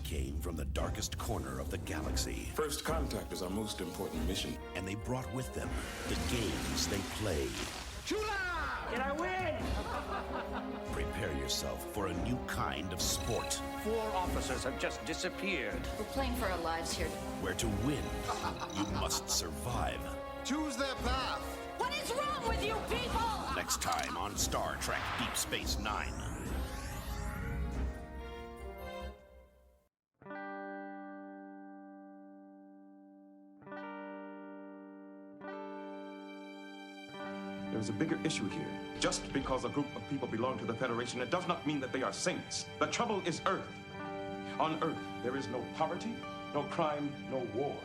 came from the darkest corner of the galaxy. First contact is our most important mission. And they brought with them the games they play. Chula! Did I win? Prepare yourself for a new kind of sport. 4 officers have just disappeared. We're playing for our lives here. Where to win, you must survive. Choose their path. What is wrong with you people? Next time on Star Trek Deep Space Nine. There's a bigger issue here. Just because a group of people belong to the Federation, it does not mean that they are saints. The trouble is Earth. On Earth, there is no poverty, no crime, no war.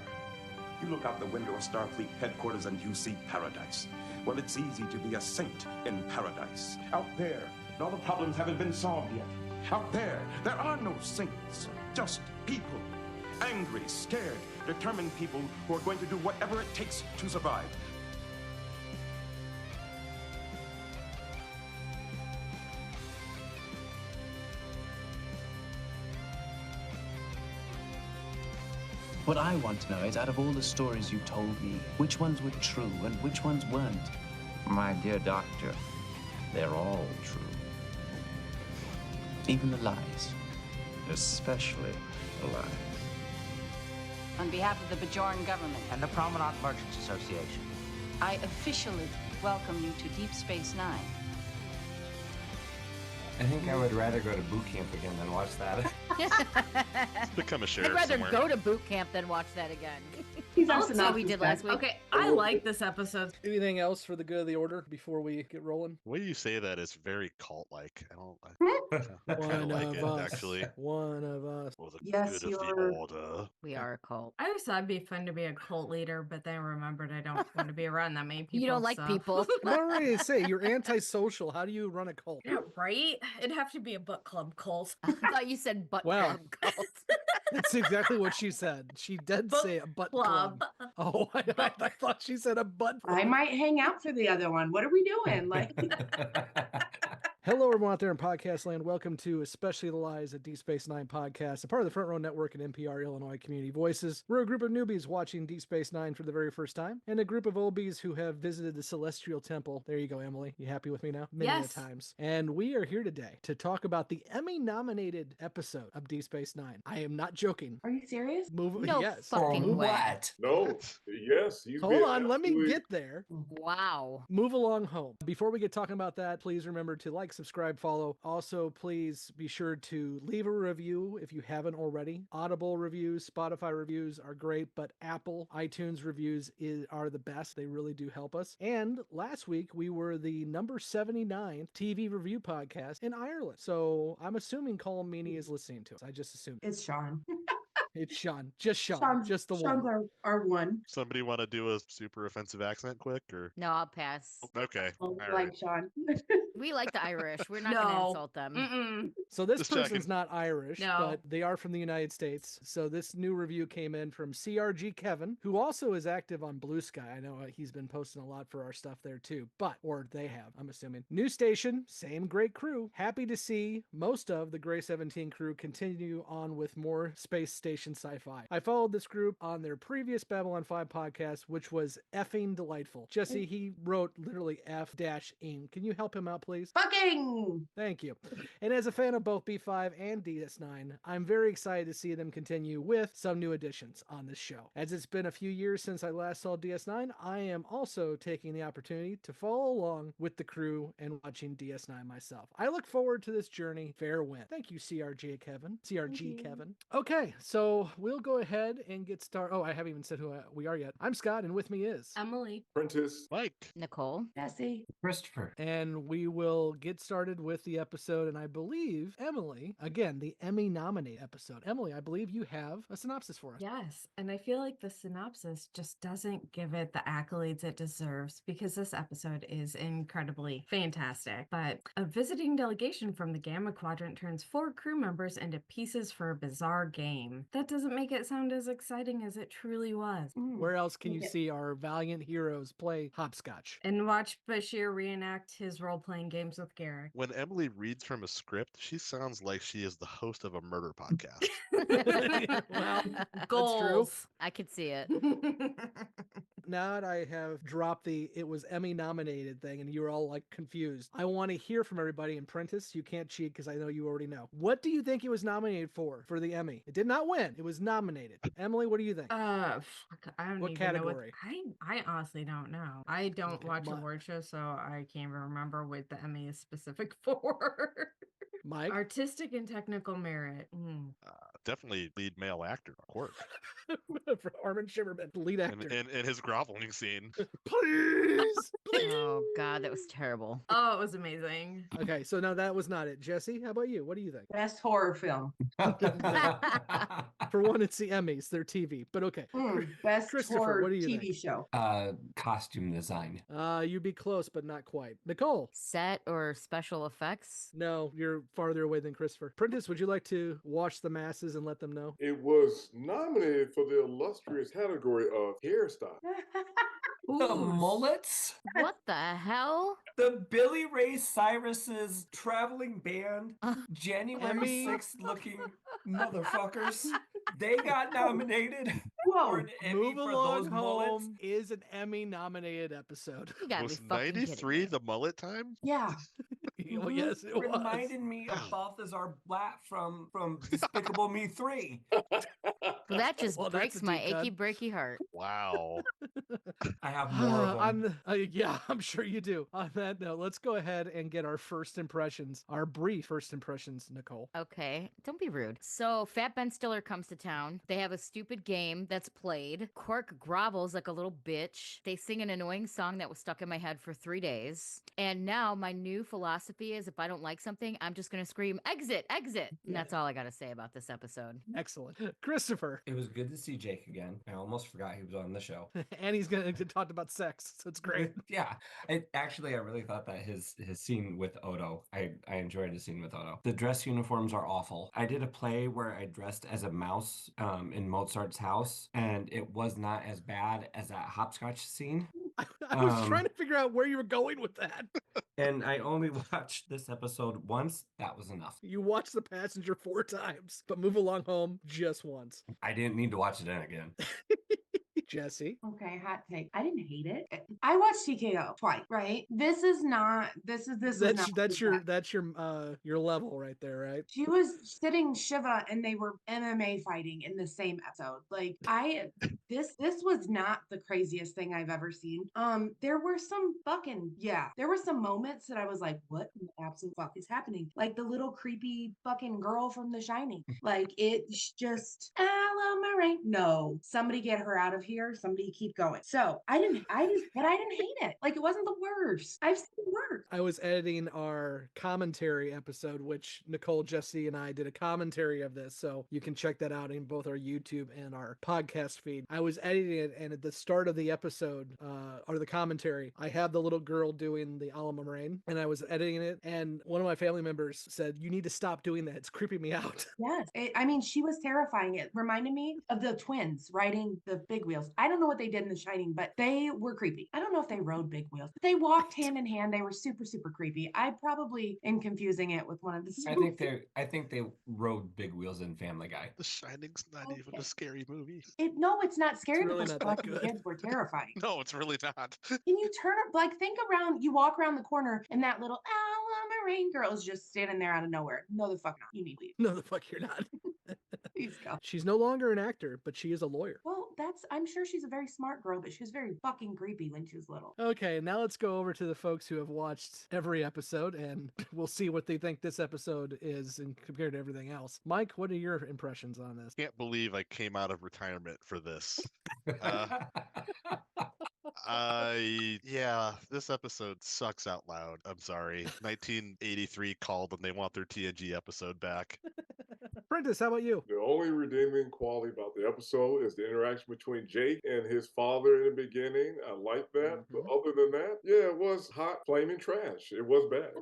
You look out the window of Starfleet headquarters and you see paradise. Well, it's easy to be a saint in paradise. Out there, all the problems haven't been solved yet. Out there are no saints, just people. Angry, scared, determined people who are going to do whatever it takes to survive. What I want to know is, out of all the stories you told me, which ones were true and which ones weren't? My dear doctor, they're all true. Even the lies. Especially the lies. On behalf of the Bajoran government And the Promenade Merchants Association. I officially welcome you to Deep Space Nine. I think I would rather go to boot camp again than watch that. Become a sheriff I'd rather somewhere. go to boot camp than watch that again. That's what we did last week. Okay, I like this episode. Anything else for the good of the order before we get rolling? The way you say that is very cult-like. I kind of like it, actually. One of us. For the Yes, good of the order. We are a cult. I always thought it'd be fun to be a cult leader, but then I remembered I don't want to be around that many people. You don't like so. people. I'm already to say you're antisocial. How do you run a cult? Yeah, right? It'd have to be a book club cult. I thought you said butt Well. club cult. That's exactly what she said. She did Book say a butt club. club. Oh, I thought she said a butt. I might hang out for the other one. What are we doing? Like, Hello, everyone out there in podcast land. Welcome to Especially the Lies, a Deep Space Nine podcast, a part of the Front Row Network and NPR Illinois Community Voices. We're a group of newbies watching Deep Space Nine for the very first time, and a group of oldies who have visited the Celestial Temple. There you go, Emily. You happy with me now? Many Yes. times. And we are here today to talk about the Emmy-nominated episode of Deep Space Nine. I am not joking. are you serious? No Yes. fucking way. What? No, yes. Hold on, let me get there. Wow. Move along home. Before we get talking about that, please remember to like, subscribe, follow. Also, please be sure to leave a review if you haven't already. Audible reviews, Spotify reviews are great, but Apple iTunes reviews are the best. They really do help us. And last week, we were the number 79 TV review podcast in Ireland. So I'm assuming Colm Meaney is listening to us. I just assumed. It's Sean. It's Sean. Just Sean. Sean's, just the Sean's one. our one. Somebody want to do a super offensive accent quick, or No, I'll pass. okay? Oh, All like right. Sean. We like the Irish. We're not going to No. insult them. Mm-mm. So this Just person's checking. not Irish, No. but they are from the United States. So this new review came in from CRG Kevin, who also is active on Blue Sky. I know he's been posting a lot for our stuff there too, or they have, I'm assuming. New station, same great crew. Happy to see most of the Gray 17 crew continue on with more space station sci-fi. I followed this group on their previous Babylon 5 podcast, which was effing delightful. Jessi, he wrote literally F-ing. Can you help him out, please? Fucking! Thank you. And as a fan of both B5 and DS9, I'm very excited to see them continue with some new additions on this show. As it's been a few years since I last saw DS9, I am also taking the opportunity to follow along with the crew and watching DS9 myself. I look forward to this journey. Fair win. Thank you, CRG Kevin. Kevin. Okay, so we'll go ahead and get started. Oh, I haven't even said who we are yet. I'm Scott, and with me is Emily. Prentice. Mike. Nicole. Jessi. Christopher. And we will get started with the episode. And I believe, Emily, again, the Emmy nominate episode. Emily, I believe you have a synopsis for us. Yes, and I feel like the synopsis just doesn't give it the accolades it deserves because this episode is incredibly fantastic. But a visiting delegation from the Gamma Quadrant turns 4 crew members into pieces for a bizarre game. That doesn't make it sound as exciting as it truly was. Where else can you see our valiant heroes play hopscotch? And watch Bashir reenact his role-playing playing games with Garrick. When Emily reads from a script, she sounds like she is the host of a murder podcast. Well, Goals. I could see it. Now that I have dropped the it was Emmy nominated thing and you're all like confused, I want to hear from everybody. And Prentice, you can't cheat because I know you already know. What do you think it was nominated for the Emmy? It did not win. It was nominated. Emily, what do you think? Fuck, I don't What even know category? I honestly don't know. I don't Okay, watch award shows, so I can't remember what the Emmy is specific for. Mike? Artistic and technical merit. Definitely lead male actor, of course. For Armin Shimmerman, the lead actor. In his groveling scene. Please, please. Oh God, that was terrible. Oh, it was amazing. Okay, so now that was not it. Jesse, how about you? What do you think? Best horror film. For one, it's the Emmys, they're TV, but okay. Best Christopher, horror what do you TV think? show. Costume design. You'd be close, but not quite. Nicole? Set or special effects? No, you're farther away than Christopher. Prentice, would you like to wash the masses and let them know? It was nominated for the illustrious category of hairstyle. The mullets? What the hell? The Billy Ray Cyrus's traveling band, January Emmy. 6th looking motherfuckers. They got nominated Whoa. for an Emmy Move for Along those mullets. Home is an Emmy nominated episode. You gotta Was be fucking kidding 93 me. the mullet time? Yeah. Well, yes, it was. Reminded me of Balthazar Blatt from Despicable Me 3. Well, that just Well, that's breaks a my deep cut. achy breaky heart. Wow. I have more of them. Yeah, I'm sure you do. On that note, let's go ahead and get our first impressions, our brief first impressions, Nicole. Okay, don't be rude. So, Fat Ben Stiller comes to town. They have a stupid game that's played. Quark grovels like a little bitch. They sing an annoying song that was stuck in my head for 3 days. And now my new philosophy is if I don't like something, I'm just going to scream, exit, exit. And that's all I got to say about this episode. Excellent. Christopher. It was good to see Jake again. I almost forgot he was on the show. And he's going to talk about sex, so it's great. Yeah. I really thought that his scene with Odo, I enjoyed his scene with Odo. The dress uniforms are awful. I did a play where I dressed as a mouse in Mozart's house, and it was not as bad as that hopscotch scene. I was trying to figure out where you were going with that. And I only watched this episode once. That was enough. You watched The Passenger 4 times, but Move Along Home just once. I didn't need to watch it again. Jesse. Okay, hot take. I didn't hate it. I watched TKO twice, right? This is not That's your level right there, right? She was sitting Shiva and they were MMA fighting in the same episode. Like this was not the craziest thing I've ever seen. There were some moments that I was like, what in the absolute fuck is happening? Like the little creepy fucking girl from The Shining. Like it's just Allamaraine. No, somebody get her out of here. Somebody keep going. So I didn't hate it. Like it wasn't the worst. I've seen worse. I was editing our commentary episode, which Nicole, Jesse, and I did a commentary of this. So you can check that out in both our YouTube and our podcast feed. I was editing it, and at the start of the episode, or the commentary, I had the little girl doing the Allamaraine, and I was editing it, and one of my family members said, "You need to stop doing that. It's creeping me out." Yes. She was terrifying. It reminded me of the twins riding the big wheels. I don't know what they did in The Shining, but they were creepy. I don't know if they rode big wheels. They walked hand in hand. They were super, super creepy. I probably am confusing it with one of the I think they rode big wheels in Family Guy. The Shining's not even a scary movie. It's not scary, It's really but not the that fucking good. kids were terrifying. No, it's really not. Can you turn up, like, think around, you walk around the corner and that little Allamaraine girl is just standing there out of nowhere. No, the fuck not. You need to leave. No, the fuck you're not. Please go. She's no longer an actor, but she is a lawyer. Well, I'm sure she's a very smart girl, but she was very fucking creepy when she was little. Okay, now let's go over to the folks who have watched every episode, and we'll see what they think this episode is in compared to everything else. Mike, what are your impressions on this? Can't believe I came out of retirement for this. This episode sucks out loud. I'm sorry. 1983 called and they want their TNG episode back. Prentice, how about you? The only redeeming quality about the episode is the interaction between Jake and his father in the beginning. I like that. But other than that, yeah, it was hot, flaming trash. It was bad.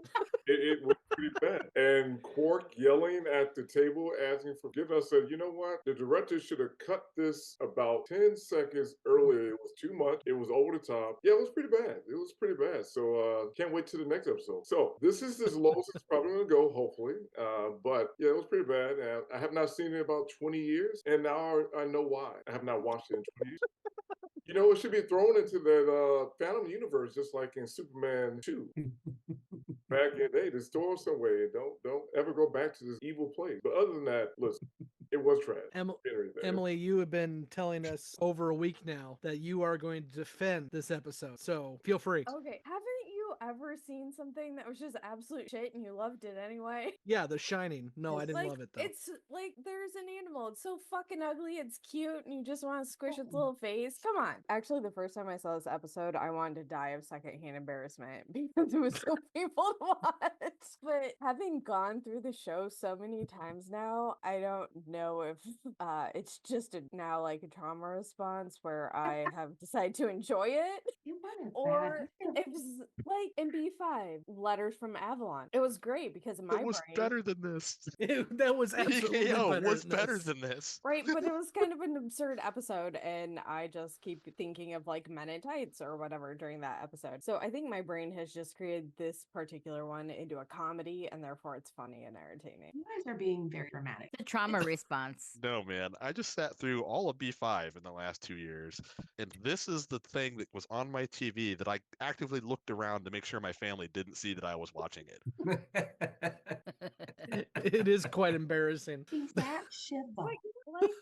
it pretty bad. And Quark yelling at the table, asking for forgiveness. I said, you know what? The director should have cut this about 10 seconds earlier. It was too much. It was over the top. Yeah, it was pretty bad. It was pretty bad. So can't wait to the next episode. So this is as low as it's probably going to go, hopefully. But yeah, it was pretty bad. I have not seen it in about 20 years. And now I know why. I have not watched it in 20 years. You know, it should be thrown into that Phantom universe, just like in Superman 2. Back in the day, just throw it somewhere. Don't ever go back to this evil place. But other than that, listen, it was trash. Emily, you have been telling us over a week now that you are going to defend this episode. So feel free. Okay. Haven't you ever seen something that was just absolute shit and you loved it anyway? Yeah, The Shining. No, I didn't love it though. It's like there's an animal. It's so fucking ugly. It's cute, and you just want to squish its little face. Come on. Actually, the first time I saw this episode, I wanted to die of secondhand embarrassment because it was so painful to watch. But having gone through the show so many times now, I don't know if it's just now like a trauma response where I have decided to enjoy it, or it's like in B5, Letters from Avalon. It was great because in my It was brain, better than this. That was absolutely better than this. Right, but it was kind of an absurd episode, and I just keep thinking of like Men in Tights or whatever during that episode. So I think my brain has just created this particular one into a comedy, and therefore it's funny and entertaining. You guys are being very dramatic. The trauma response. No, man. I just sat through all of B5 in the last 2 years, and this is the thing that was on my TV that I actively looked around to make sure my family didn't see that I was watching it. It is quite embarrassing. That Shiva. Like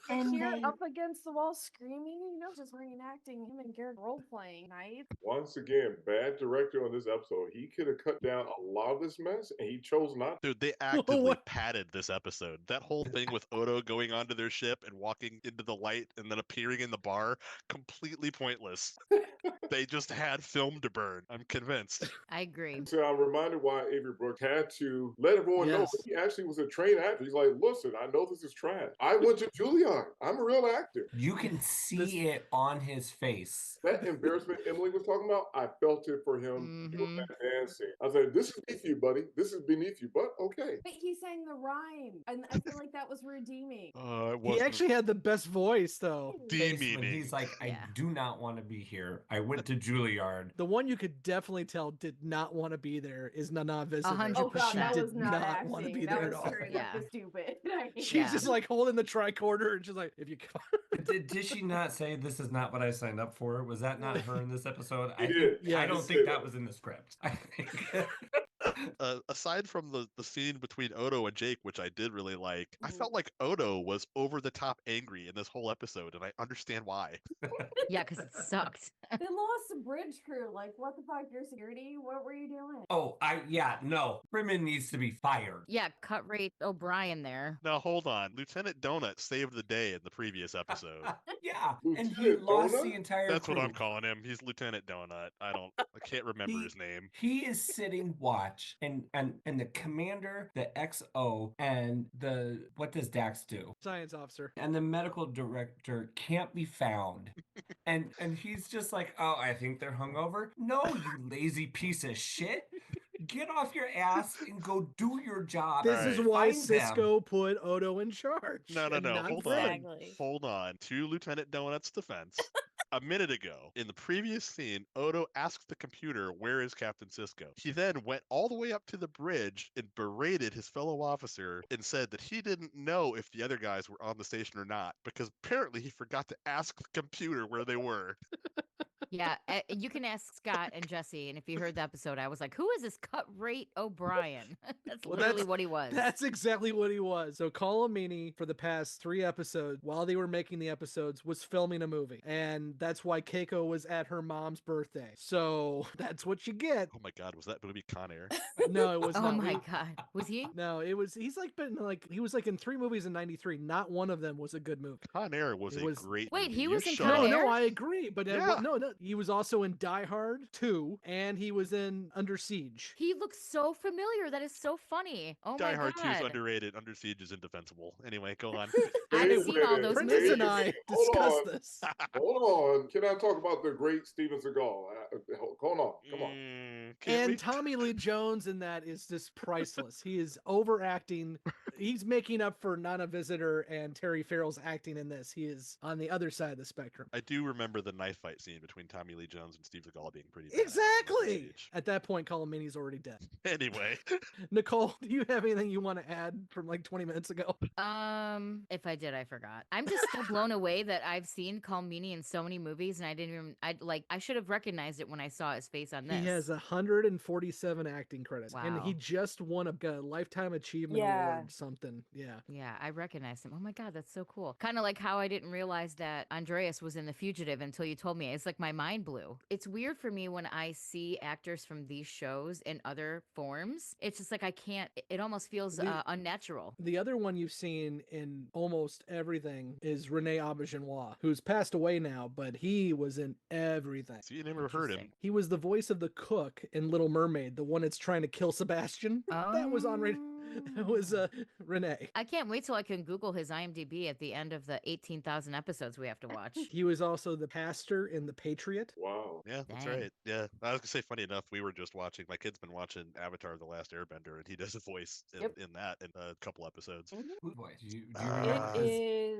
And here then- up against the wall screaming, just reenacting him and Garrett role playing night. Once again, bad director on this episode. He could have cut down a lot of this mess, and he chose not to. Dude, they actively padded this episode. That whole thing with Odo going onto their ship and walking into the light and then appearing in the bar, completely pointless. They just had film to burn. I'm convinced. I agree. So I'm reminded why Avery Brooks had to let everyone know that he actually was a trained actor. He's like, listen, I know this is trash. I went to Juilliard. I'm a real actor. You can see it on his face. That embarrassment Emily was talking about, I felt it for him doing that dancing. I was like, this is beneath you, buddy. This is beneath you, but okay. But he sang the rhyme, and I feel like that was redeeming. He actually had the best voice, though. When he's like, I do not want to be here. I went to Juilliard. The one you could definitely tell did not want to be there is Nana Visitor. 100%. Oh god, She that did was not acting. want to be That there was at all. straight up stupid. She's just like holding the tricorder and she's like, if you Did she not say this is not what I signed up for? Was that not her in this episode? He did. Yeah, I he don't said think that. that was in the script. I think. Aside from the scene between Odo and Jake, which I did really like, I felt like Odo was over the top angry in this whole episode, and I understand why. Yeah, because it sucked. They lost the bridge crew. Like, what the fuck? Your security? What were you doing? Oh, no. Freeman needs to be fired. Yeah, cut rate O'Brien there. Now hold on, Lieutenant Donut saved the day in the previous episode. Yeah, and he lost the entire That's what crew. I'm calling him. He's Lieutenant Donut. I can't remember his name. He is sitting watch, and the commander, the XO, and what does Dax do? Science officer. And the medical director can't be found. and he's just like, oh, I think they're hungover. No, you lazy piece of shit. Get off your ass and go do your job. This is why Find Cisco them. put Odo in charge. No. and not Hold Fred. on. Hold on. To Lieutenant Donut's defense, a minute ago, in the previous scene, Odo asked the computer, where is Captain Cisco? He then went all the way up to the bridge and berated his fellow officer and said that he didn't know if the other guys were on the station or not, because apparently he forgot to ask the computer where they were. Yeah, you can ask Scott and Jessi, and if you heard the episode, I was like, "Who is this cut rate O'Brien?" That's literally what he was. That's exactly what he was. So Colomini, for the past 3 episodes, while they were making the episodes, was filming a movie, and that's why Keiko was at her mom's birthday. So that's what you get. Oh my God, was that movie Con Air? No, it was Oh not. my God, was he? No, it was. He was like in 3 movies in '93. Not one of them was a good movie. Con Air was a great Wait, movie. he You was in shut Con up. Air? No, I agree, but Yeah. no, He was also in Die Hard 2, and he was in Under Siege. He looks so familiar. That is so funny. Oh Die my Hard 2 is god. underrated. Under Siege is indefensible. Anyway, go on. I haven't seen all those Prentice movies. and I Hold discussed on. this. Hold on. Can I talk about the great Steven Seagal? Hold on. Come on. And Tommy Lee Jones in that is just priceless. He is overacting. He's making up for Nana Visitor and Terry Farrell's acting in this. He is on the other side of the spectrum. I do remember the knife fight scene between Tommy Lee Jones and Steve Seagal being pretty bad. Exactly. At that point, Colomini's already dead. Anyway. Nicole, do you have anything you want to add from like 20 minutes ago? If I did, I forgot. I'm just so blown away that I've seen Colmini in so many movies, and I should have recognized it when I saw his face on this. He has 147 acting credits, and he Wow. just won a Lifetime Achievement Award something. Yeah. Yeah, I recognized him. Oh my god, that's so cool. Kind of like how I didn't realize that Andreas was in The Fugitive until you told me. It's like my mind blew. It's weird for me when I see actors from these shows in other forms. It's just like I can't. It almost feels unnatural. The other one you've seen in almost everything is Rene Aubergenois, who's passed away now, but he was in everything. See, you never heard him. He was the voice of the cook in Little Mermaid, the one that's trying to kill Sebastian. That was on That was Rene. I can't wait till I can Google his IMDb at the end of the 18,000 episodes we have to watch. He was also the pastor in The Patriot. Wow. Yeah, that's Dang. right. Yeah. I was gonna say, funny enough, we were just watching, my kid's been watching Avatar: The Last Airbender, and he does a voice in that in a couple episodes. Whose voice? Do you It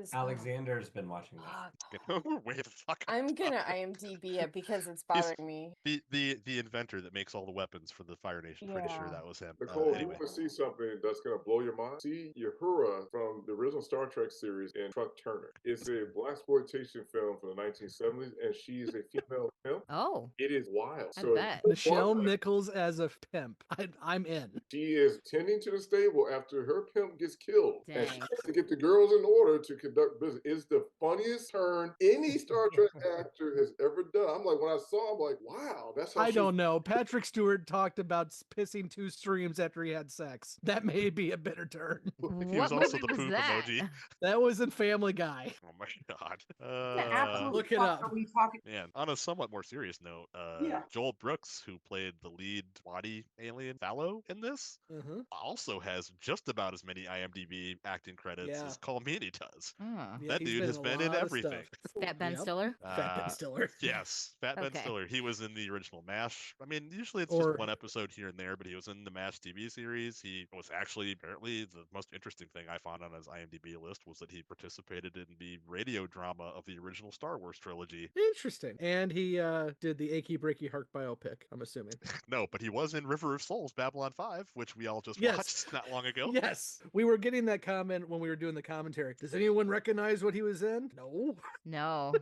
is. Alexander's been watching this. Way the fuck. I'm gonna IMDb it because it's bothering me. The inventor that makes all the weapons for the Fire Nation. Pretty sure Yeah. that was him. Nicole, you Anyway. want to see something that's going to blow your mind? See Uhura from the original Star Trek series in Truck Turner. It's a blaxploitation film from the 1970s, and she is a female pimp. Oh. It is wild. I So bet. Michelle Nichols as a pimp. I'm in. she is tending to the stable after her pimp gets killed. And she Dang. has to get the girls in order to conduct business. It's the funniest turn any Star Trek actor has ever done. I'm like, when I saw him, I'm like, wow, that's how I she- don't know. Patrick Stewart talked about pissing 2 streams after he had sex. That may be a bitter turn. He was also the poop emoji. That was in Family Guy. Oh my god. absolute Look it fuck up. Are we talking? Man, on a somewhat more serious note, Yeah. Joel Brooks, who played the lead body alien Fallow in this, Mhm. also has just about as many IMDb acting credits Yeah. as Colmini does. Huh. Yeah, That he's dude been has in a been in lot of everything. stuff. Fat Ben Yep. Stiller? Fat Ben Stiller. Yes, Fat Ben Okay. Stiller. He was in the original MASH. I mean, usually it's Or- just one episode here and there, but he was in the MASH TV series. He was actually, apparently, the most interesting thing I found on his IMDb list was that he participated in the radio drama of the original Star Wars trilogy. Interesting. And he did the Achy Breaky Heart biopic, I'm assuming. No, but he was in River of Souls, Babylon 5, which we all just Yes. watched not long ago. Yes. We were getting that comment when we were doing the commentary. Does anyone recognize what he was in? No. No.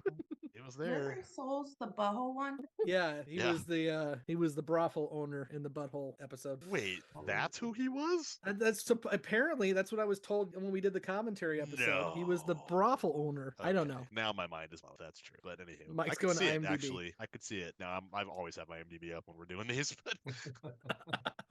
He was River there. of Souls, the butthole one. Yeah, he Yeah. was the brothel owner in the Butthole episode. Wait, that's who he was? And apparently that's what I was told when we did the commentary episode. He was the No. brothel owner. I don't Okay, know. Now my mind is off. That's true. But anywho, Mike's I could going see it, IMDb. actually. I could see it. Now I've always had my IMDb up when we're doing these. But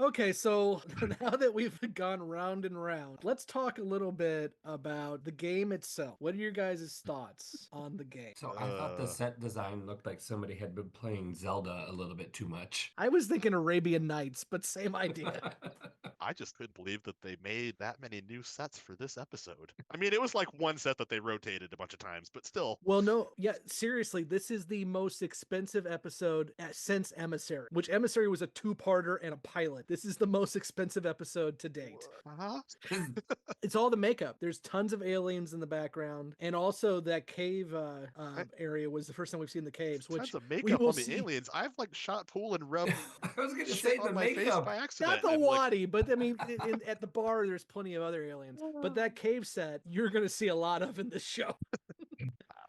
Okay, so now that we've gone round and round, let's talk a little bit about the game itself. What are your guys' thoughts on the game? So I thought the set design looked like somebody had been playing Zelda a little bit too much. I was thinking Arabian Nights, but same idea. I just couldn't believe that they made that many new sets for this episode. I mean, it was like one set that they rotated a bunch of times, but still. Well, no, yeah, seriously, this is the most expensive episode since Emissary, which Emissary was a 2-parter and a pilot. This is the most expensive episode to date. Uh-huh. It's all the makeup. There's tons of aliens in the background, and also that cave area was the first time we've seen the caves. Which Tons of we makeup will on the see. aliens. I've like shot pool and rubbed I was going to shit say on the my face makeup. by accident. Not the and I'm like, Wadi, but I mean, at the bar, there's plenty of other aliens. But that cave set, you're going to see a lot of in this show.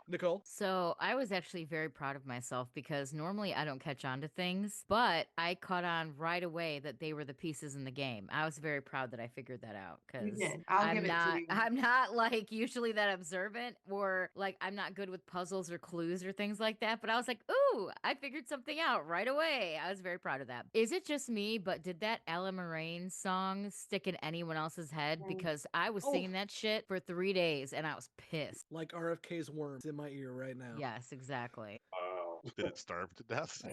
Nicole? So I was actually very proud of myself because normally I don't catch on to things, but I caught on right away that they were the pieces in the game. I was very proud that I figured that out You because did. I'll give it to you. I'm not like usually that observant or like I'm not good with puzzles or clues or things like that. But I was like, ooh, I figured something out right away. I was very proud of that. Is it just me? But did that Allamaraine song stick in anyone else's head? Because I was singing that shit for 3 days and I was pissed. Like RFK's worms in my ear right now. Yes, exactly. Wow. Did it starve to death?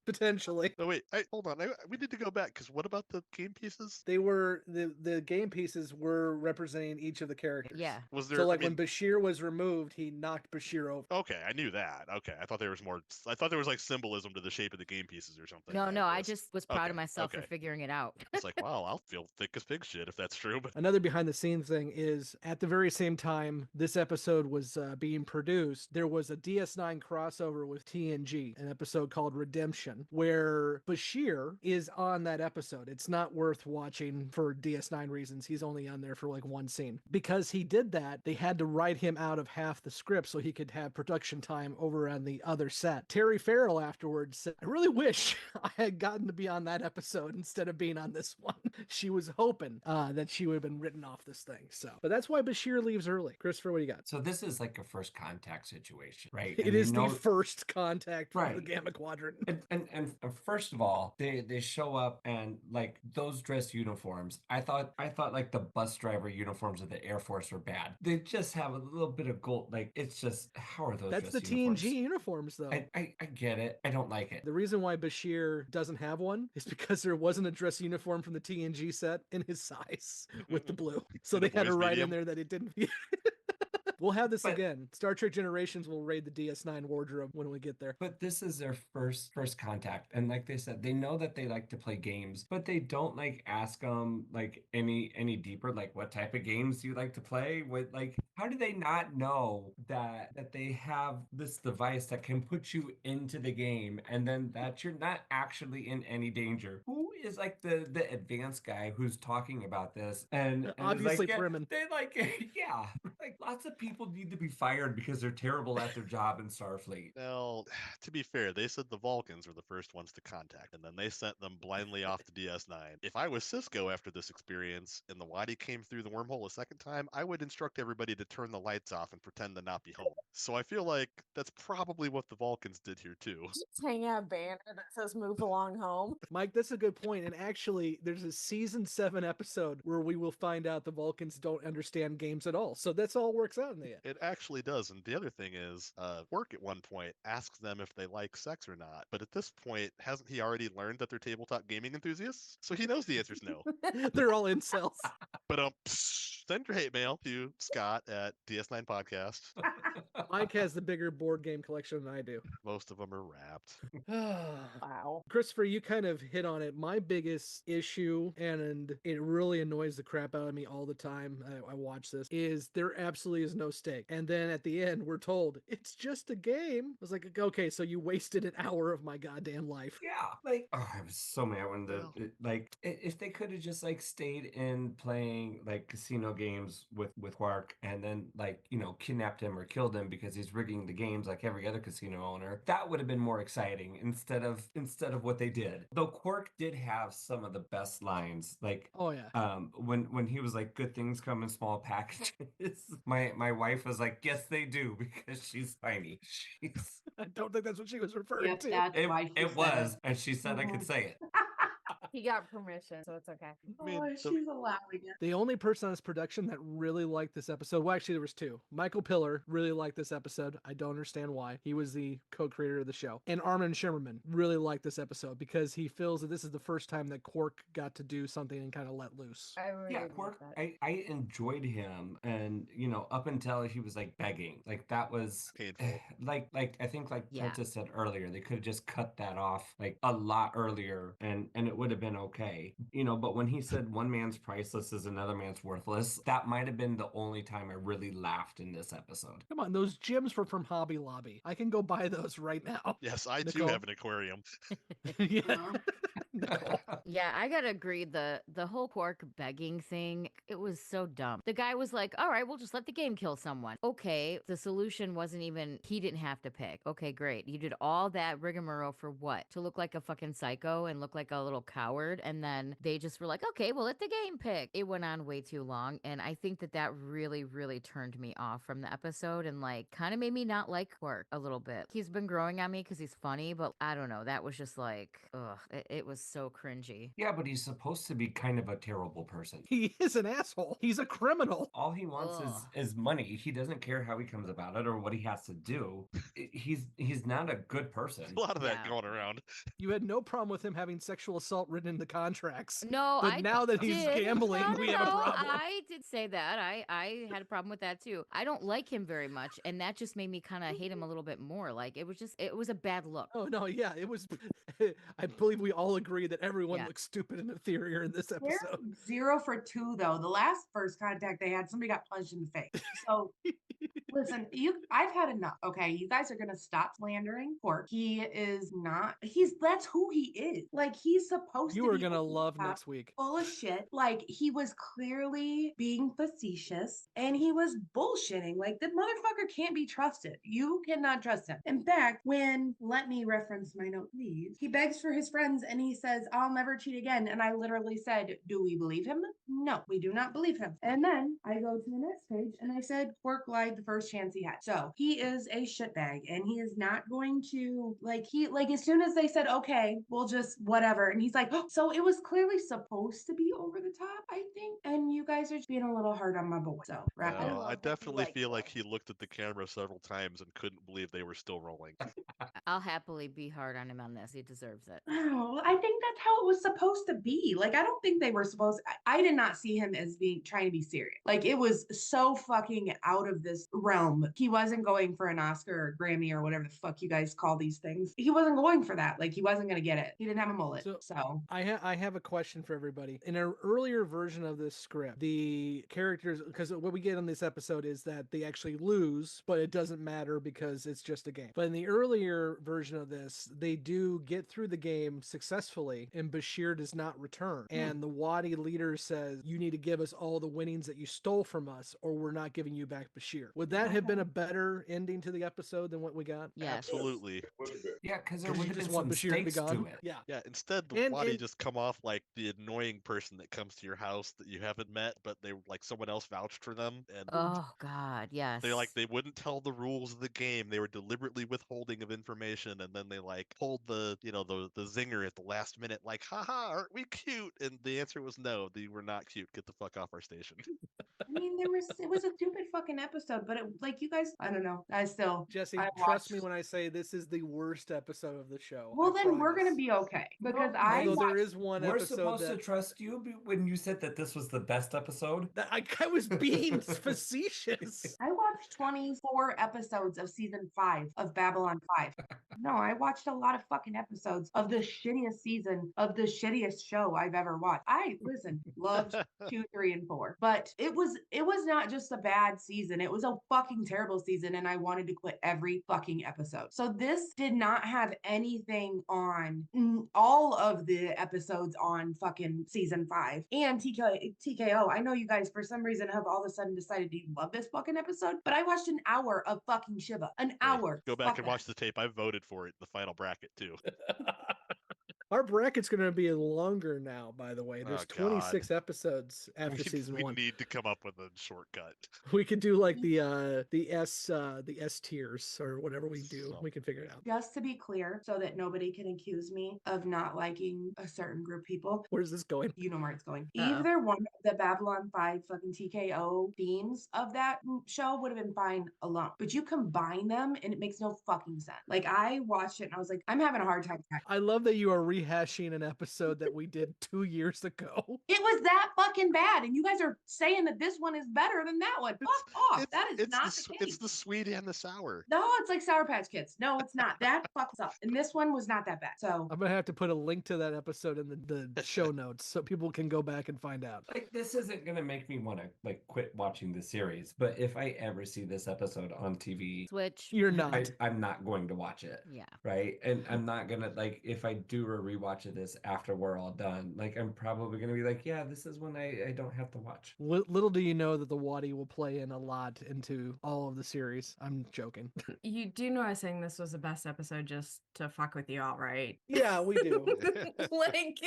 Potentially. No, wait. Hold on. We need to go back because what about the game pieces? They were the game pieces were representing each of the characters. Yeah. Was there? So like when Bashir was removed, he knocked Bashir over. Okay, I knew that. Okay, I thought there was more. I thought there was like symbolism to the shape of the game pieces or something. No, I just was proud of myself for okay. figuring it out. It's like, wow, I'll feel thick as pig shit if that's true. But Another behind the scenes thing is at the very same time this episode was being produced, there was a DS9 crossover with TNG, an episode called Redemption, where Bashir is on that episode. It's not worth watching for DS9 reasons. He's only on there for like one scene. Because he did that, they had to write him out of half the script so he could have production time over on the other set. Terry Farrell afterwards said, I really wish I had gotten to be on that episode instead of being on this one. She was hoping that she would have been written off this thing. So, but that's why Bashir leaves early. Christopher, what do you got? So this is like a first contact situation, right? It is the first contact from the Gamma Quadrant. And first of all, they show up and like those dress uniforms. I thought like the bus driver uniforms of the Air Force were bad. They just have a little bit of gold. Like it's just how are those? That's the uniforms? TNG uniforms, though. I get it. I don't like it. The reason why Bashir doesn't have one is because there wasn't a dress uniform from the TNG set in his size with the blue. So they had to write in there that it didn't. We'll have this again. Star Trek Generations will raid the DS9 wardrobe when we get there. But this is their first contact, and like they said, they know that they like to play games, but they don't like ask them like any deeper, like what type of games do you like to play? With like, how do they not know that they have this device that can put you into the game, and then that you're not actually in any danger? Who is like the advanced guy who's talking about this? And obviously like, Freeman. They like yeah, like lots of people need to be fired because they're terrible at their job in Starfleet. Well, to be fair, they said the Vulcans were the first ones to contact, and then they sent them blindly off to DS9. If I was Cisco after this experience and the Wadi came through the wormhole a second time, I would instruct everybody to turn the lights off and pretend to not be home. So I feel like that's probably what the Vulcans did here too. Just hang out a banner that says "Move along home." Mike, that's a good point. And actually, there's a season 7 episode where we will find out the Vulcans don't understand games at all. So that's all works out in the end. It actually does. And the other thing is, Quark at one point asks them if they like sex or not. But at this point, hasn't he already learned that they're tabletop gaming enthusiasts? So he knows the answer is no. They're all incels. But send your hate mail to Scott at DS9 Podcast. Mike has the bigger board game collection than I do. Most of them are wrapped. Wow. Christopher, you kind of hit on it. My biggest issue, and it really annoys the crap out of me all the time I watch this, is there absolutely is no stake. And then at the end, we're told, it's just a game. I was like, okay, so you wasted an hour of my goddamn life. Yeah. Like, oh, I was so mad when like, if they could have just like stayed in playing like casino games with Quark and then like, you know, kidnapped him or killed him because he's rigging the games like every other casino owner, that would have been more exciting instead of what they did. Though Quark did have some of the best lines, like, oh yeah, when he was like, good things come in small packages. My wife was like, yes they do, because she's tiny. I don't think that's what she was referring to. It was, and she said I could say it. He got permission, so it's okay. She's allowing it. The only person on this production that really liked this episode, well, actually, there was two. Michael Piller really liked this episode. I don't understand why. He was the co-creator of the show. And Armin Shimmerman really liked this episode because he feels that this is the first time that Quark got to do something and kind of let loose. Quark, I enjoyed him, and you know, up until he was like begging, like that was painful. Like I think like Prentice said earlier, they could have just cut that off like a lot earlier, and it would have been okay, you know. But when he said one man's priceless is another man's worthless, that might have been the only time I really laughed in this episode. Come on, those gems were from Hobby Lobby. I can go buy those right now. Yes, I Nicole? too have an aquarium. Yeah. Yeah, I gotta agree. The whole Quark begging thing, it was so dumb. The guy was like, all right, we'll just let the game kill someone. Okay, the solution wasn't even, he didn't have to pick. Okay, great. You did all that rigmarole for what? To look like a fucking psycho and look like a little coward. And then they just were like, okay, we'll let the game pick. It went on way too long. And I think that really, really turned me off from the episode and like kind of made me not like Quark a little bit. He's been growing on me because he's funny, but I don't know. That was just like, ugh, it was was so cringy. Yeah, but he's supposed to be kind of a terrible person. He is an asshole. He's a criminal. All he wants is money. He doesn't care how he comes about it or what he has to do. He's not a good person. A lot of that going around. You had no problem with him having sexual assault written in the contracts. No, but I now that he's did. gambling, No, we have a no, problem. I did say that. I had a problem with that too. I don't like him very much, and that just made me kind of hate him a little bit more. Like it was a bad look. Oh no, yeah, it was. I believe we all agree that everyone looks stupid and inferior in this episode. They're 0 for 2 though. The last first contact they had, somebody got punched in the face. So listen, I've had enough. Okay, you guys are gonna stop slandering Quark. He is not. That's who he is. Like he's supposed to. You are be gonna over the love top, next week. Full of shit. Like he was clearly being facetious and he was bullshitting. Like the motherfucker can't be trusted. You cannot trust him. In fact, let me reference my note, please. He begs for his friends and he says, "I'll never cheat again." And I literally said, "Do we believe him? No, we do not believe him." And then I go to the next page and I said, Quark lied the first chance he had. So he is a shitbag and he is not going to as soon as they said, "Okay, we'll just whatever." And he's like, "Oh, so it was clearly supposed to be over the top, I think. And you guys are just being a little hard on my boy." So I definitely feel like he looked at the camera several times and couldn't believe they were still rolling. I'll happily be hard on him on this. He deserves it. Oh, I think that's how it was supposed to be. Like, I don't think they were supposed I did not see him as trying to be serious. Like, it was so fucking out of this realm. He wasn't going for an Oscar or Grammy or whatever the fuck you guys call these things. He wasn't going for that. Like, he wasn't going to get it. He didn't have a mullet. So I have a question for everybody. In an earlier version of this script, the characters, because what we get on this episode is that they actually lose, but it doesn't matter because it's just a game. But in the earlier version of this, they do get through the game successfully and Bashir does not return. And the Wadi leader says, "You need to give us all the winnings that you stole from us or we're not giving you back Bashir." Would that have been a better ending to the episode than what we got? Yes. Absolutely. Yeah, because there would You have just been want some Bashir to be stakes to gone. it. Yeah. Yeah, instead the And Wadi it- just come off like the annoying person that comes to your house that you haven't met, but they like someone else vouched for them, and Oh God, yes. they wouldn't tell the rules of the game. They were deliberately withholding of information, and then they like pulled the the zinger at the last minute, like, "Haha, aren't we cute?" And the answer was no, they were not cute. Get the fuck off our station. I mean, it was a stupid fucking episode, but you guys, I don't know. Jesse, I trust me when I say this is the worst episode of the show. Well, I then we're promise. gonna be okay because Although there is one We're episode supposed to that trust you when you said that this was the best episode. I was being facetious. I watched 24 episodes of season 5 of Babylon 5. No, I watched a lot of fucking episodes of the shittiest season of the shittiest show I've ever watched. Loved 2, 3, and 4. But it was not just a bad season. It was a fucking terrible season, and I wanted to quit every fucking episode. So this did not have anything on all of the episodes on fucking season 5 and TKO. I know you guys for some reason have all of a sudden decided to love this fucking episode, but I watched an hour of fucking Shiva. An hour. Go back Fuck and that. watch the tape. I voted for it in the final bracket too. Our bracket's going to be longer now, by the way. There's Oh, 26 episodes after season we 1. need to come up with a shortcut. We could do like the S tiers or whatever we do. We can figure it out. Just to be clear, so that nobody can accuse me of not liking a certain group of people. Where's this going? You know where it's going. Uh-oh. Either one of the Babylon 5 fucking TKO themes of that show would have been fine alone. But you combine them and it makes no fucking sense. Like I watched it and I was like, I'm having a hard time. I love that you are rehashing an episode that we did 2 years ago. It was that fucking bad. And you guys are saying that this one is better than that one. Fuck off. That is not the case. It's the sweet and the sour. No, it's like Sour Patch Kids. No, it's not. That fucks up. And this one was not that bad. So I'm going to have to put a link to that episode in the show notes so people can go back and find out. Like, this isn't going to make me want to like quit watching the series, but if I ever see this episode on TV, Switch. You're not. I'm not going to watch it. Yeah. Right. And I'm not going to, like, if I do a rewatch of this after we're all done, like, I'm probably going to be like, yeah, this is when I don't have to watch. Little do you know that the Wadi will play in a lot into all of the series. I'm joking. You do know I was saying this was the best episode just to fuck with you all, right? Yeah, we do. Like,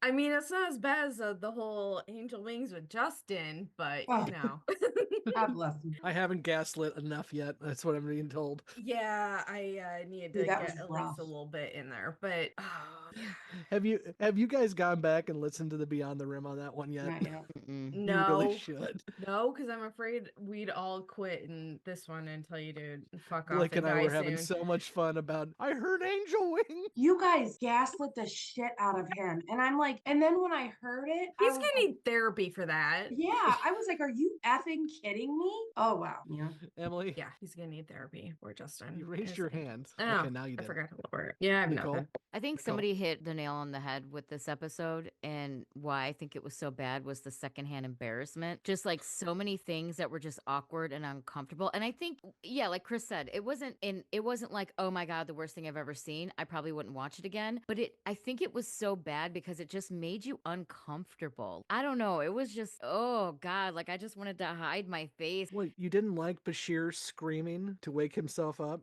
I mean, it's not as bad as the whole Angel Wings with Justin, but Oh. you know. God bless him. I haven't gaslit enough yet. That's what I'm being told. Yeah, I needed to Dude, that get was at rough. least a little bit in there. But Have you guys gone back and listened to the Beyond the Rim on that one yet? Not yet. You really should. No, because I'm afraid we'd all quit in this one and tell you to fuck off Blake and I die were having soon. so much fun about. I heard Angel Wing. You guys gaslit the shit out of him. And I'm like, and then when I heard it, He's gonna need therapy for that. Yeah, I was like, are you effing kidding me? Oh, wow. Yeah. Emily? Yeah, he's gonna need therapy. Or Justin. You raised your hand. Oh, Okay, now you did. I forgot to lower it. Yeah, I have Nicole? nothing. I think Nicole? somebody hit the nail on the head with this episode, and why I think it was so bad was the secondhand embarrassment. Just like so many things that were just awkward and uncomfortable. And I think, yeah, like Chris said, it wasn't like, oh my God, the worst thing I've ever seen. I probably wouldn't watch it again. But I think it was so bad because it just made you uncomfortable. I don't know. It was just, oh God, like I just wanted to hide my face. Well, you didn't like Bashir screaming to wake himself up?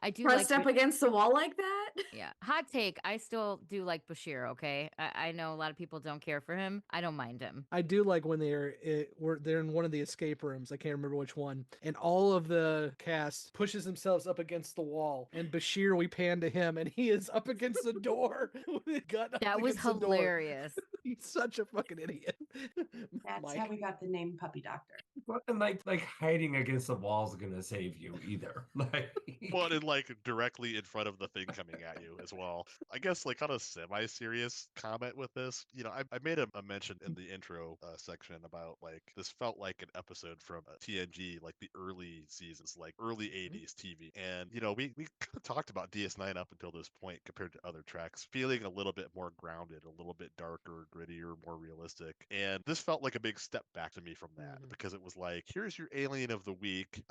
I do Pressed like up against the wall like that? Yeah. Hot take. I still do like Bashir, okay? I know a lot of people don't care for him. I don't mind him. I do like when they're in one of the escape rooms. I can't remember which one. And all of the cast pushes themselves up against the wall. And Bashir, we pan to him, and he is up against the door with his gun up That was against the door. hilarious. He's such a fucking idiot. That's how we got the name Puppy Doctor. And like hiding against the wall is gonna save you either. Like, But in like directly in front of the thing coming at you as well. I guess like on a semi-serious comment with this, you know, I made a mention in the intro section about like this felt like an episode from TNG, like the early seasons, like early 80s TV. And you know, we kind of talked about DS9 up until this point compared to other tracks, feeling a little bit more grounded, a little bit darker, grittier, more realistic. And this felt like a big step back to me from that because it was like, here's your alien of the week.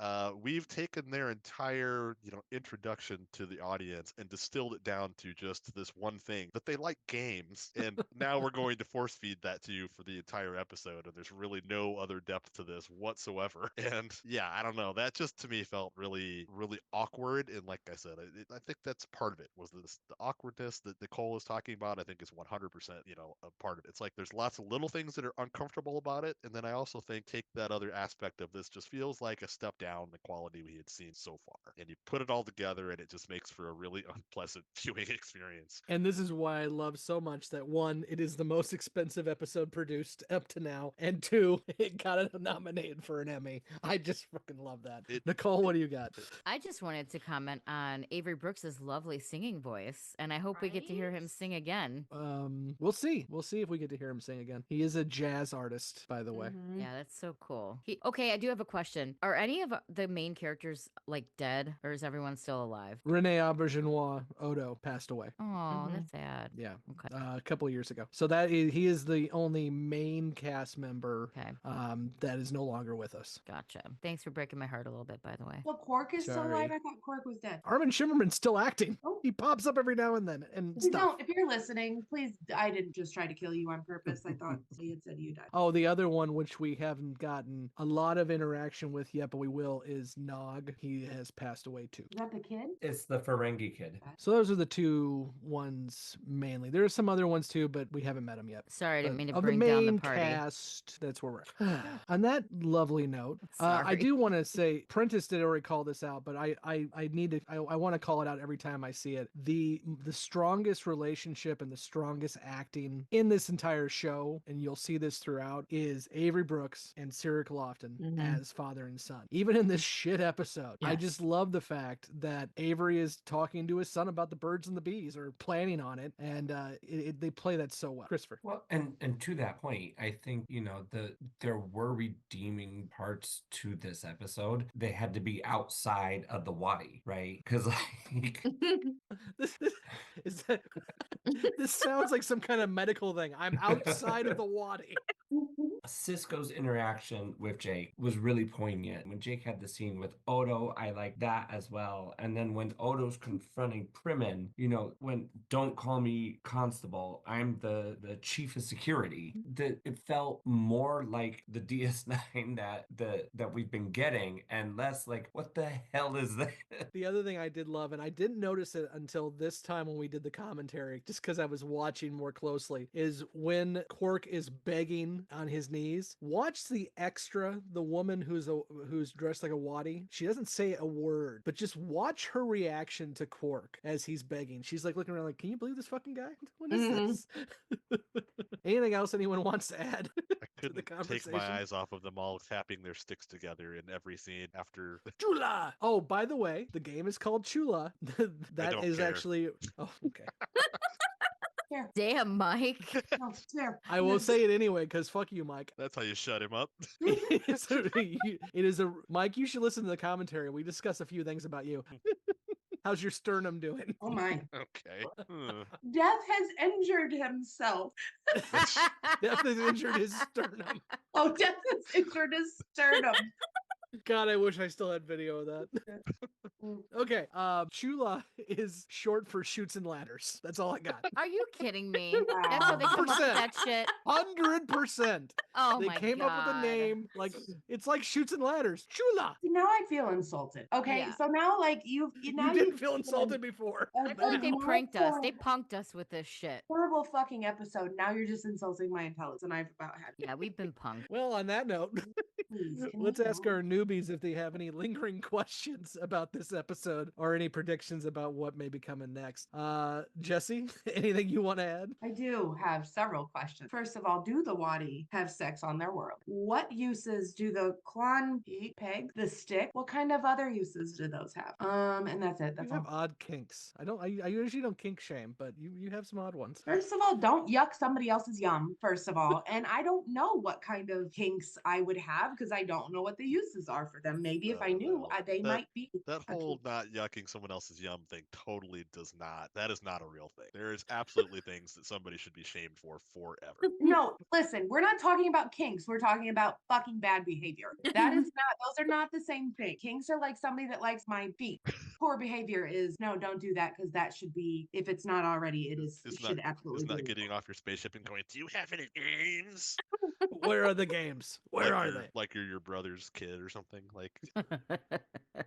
We've taken their entire, you know, introduction to the audience and distilled it down to just this one thing, that they like games, and now we're going to force feed that to you for the entire episode, and there's really no other depth to this whatsoever. And yeah, I don't know, that just to me felt really awkward. And like I said, I think that's part of it, was this the awkwardness that Nicole is talking about. I think is 100%, you know, a part of it. It's like there's lots of little things that are uncomfortable about it, and then I also think take that other aspect of this just feels like a step down the quality we had seen so far, and you put it all together and it just makes for a really unpleasant viewing experience. And this is why I love so much that one, it is the most expensive episode produced up to now, and two, it got nominated for an Emmy. I just fucking love that. Nicole, what do you got? I just wanted to comment on Avery Brooks's lovely singing voice, and I hope we get to hear him sing again. We'll see. We'll see if we get to hear him sing again. He is a jazz artist, by the way. Yeah, that's so cool. Okay, I do have a question. Are any of the main characters like dead, or is everyone still alive? Rene Aubergenois Odo passed away. Oh, that's sad. Yeah. Okay. A couple of years ago. So he is the only main cast member that is no longer with us. Gotcha. Thanks for breaking my heart a little bit, by the way. Well, Quark is still Sorry. alive. I thought Quark was dead. Armin Shimmerman's still acting. Oh. He pops up every now and then and stuff. Don't, if you're listening, please, I didn't just try to kill you on purpose. I thought he had said you died. Oh, the other one, which we haven't gotten a lot of interaction with yet, but we will, is Nog. He has passed away too. Is that the kid? it's the Ferengi kid. So those are the two ones mainly. There are some other ones too, but we haven't met them yet. Sorry, I didn't mean to Of bring the down main the party. cast, that's where we're at. On that lovely note, I Sorry. do want to say, Prentice did already call this out, but I want to call it out every time I see it. The strongest relationship and the strongest acting in this entire show, and you'll see this throughout, is Avery Brooks and Cyril Lofton as father and son. Even in this shit episode, I just love the fact that Avery is talking to his son about the birds and the bees, or planning on it, and they play that so well. Christopher. Well, and to that point, I think, you know, there were redeeming parts to this episode. They had to be outside of the wadi, right? Because like This sounds like some kind of medical thing. I'm outside of the wadi. Cisco's interaction with Jake was really poignant. When Jake had the scene with Odo, I like that as well. And then when Odo's confronting Primin, you know, when don't call me constable, I'm the chief of security. It felt more like the DS9 that we've been getting, and less like, what the hell is that? The other thing I did love, and I didn't notice it until this time when we did the commentary, just because I was watching more closely, is when Quark is begging on his knees sneeze. Watch the extra, the woman who's dressed like a waddy. She doesn't say a word, but just watch her reaction to Quark as he's begging. She's like looking around like, can you believe this fucking guy? What is this? Anything else anyone wants to add I to the couldn't conversation? take my eyes off of them all tapping their sticks together in every scene after. Chula! Oh, by the way, the game is called Chula. That don't is care. actually... Oh, okay. Damn, Mike. I will say it anyway, because fuck you, Mike. That's how you shut him up. It is a... Mike, you should listen to the commentary. We discuss a few things about you. How's your sternum doing? Oh my. Okay. Death has injured himself. Death has injured his sternum. Oh, Death has injured his sternum. God, I wish I still had video of that. Okay, Chula is short for shoots and ladders. That's all I got. Are you kidding me? That's how they come up with that shit. 100%. Oh They my came up with a name like it's like shoots and ladders. Chula. Now I feel insulted. Okay, Yeah. so now like you didn't feel insulted before. I feel like they pranked us. They punked us with this shit. Horrible fucking episode. Now you're just insulting my intelligence, and I've about had. Yeah, we've been punked. Well, on that note, let's ask our newbies if they have any lingering questions about this episode or any predictions about what may be coming next. Jessi, anything you want to add? I do have several questions. First of all, do the Wadi have sex on their world? What uses do the Klon peg, the stick? What kind of other uses do those have? And that's it. That's You have all. odd kinks. I usually don't kink shame, but you have some odd ones. First of all, don't yuck somebody else's yum, first of all. And I don't know what kind of kinks I would have because I don't know what the uses are for them. Maybe if I knew, they might be. That whole not yucking someone else's yum thing totally does not. That is not a real thing. There is absolutely things that somebody should be shamed for forever. No, listen, we're not talking about kinks. We're talking about fucking bad behavior. That is not, those are not the same thing. Kinks are like somebody that likes my feet. Poor behavior is, no, don't do that because that should be, if it's not already, it is, it should absolutely It's not be. getting off your spaceship and going, do you have any games? Where are the games? Where are they? Like you're your brother's kid or something. Like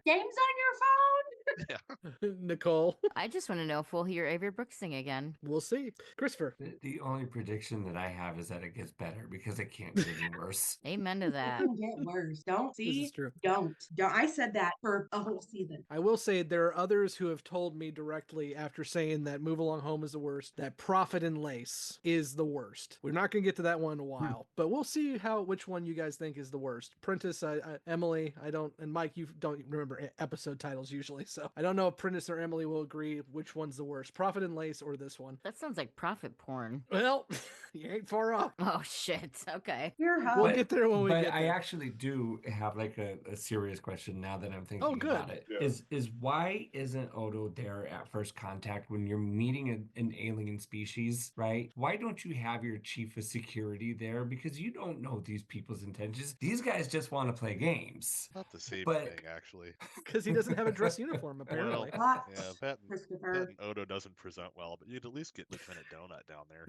Games on your phone? Yeah. Nicole. I just want to know if we'll hear Avery Brooks sing again. We'll see. Christopher. The only prediction that I have is that it gets better because it can't get any worse. Amen to that. It can get worse. Don't This see. is true. Don't. I said that for a whole season. I will say there are others who have told me directly after saying that Move Along Home is the worst, that Profit and Lace is the worst. We're not going to get to that one in a while, but we'll see which one you guys think is the worst. Prentice, Emily, I don't, and Mike, you don't remember episode titles usually, so I don't know if Prentice or Emily will agree which one's the worst, Profit and Lace or this one. That sounds like profit porn. Well, you ain't far off. Oh shit. Okay. We'll get there when we But get I there. actually do have like a serious question now that I'm thinking good. about it. Yeah. Is why isn't Odo there at first contact when you're meeting an alien species, right? Why don't you have your chief of security there? Because you don't know these people's intentions. These guys just want to play games. Not the same But- thing, actually. Because he doesn't have a dress uniform, apparently. Well, What? yeah, that Christopher. and Odo doesn't present well, but you'd at least get Lieutenant Donut down there.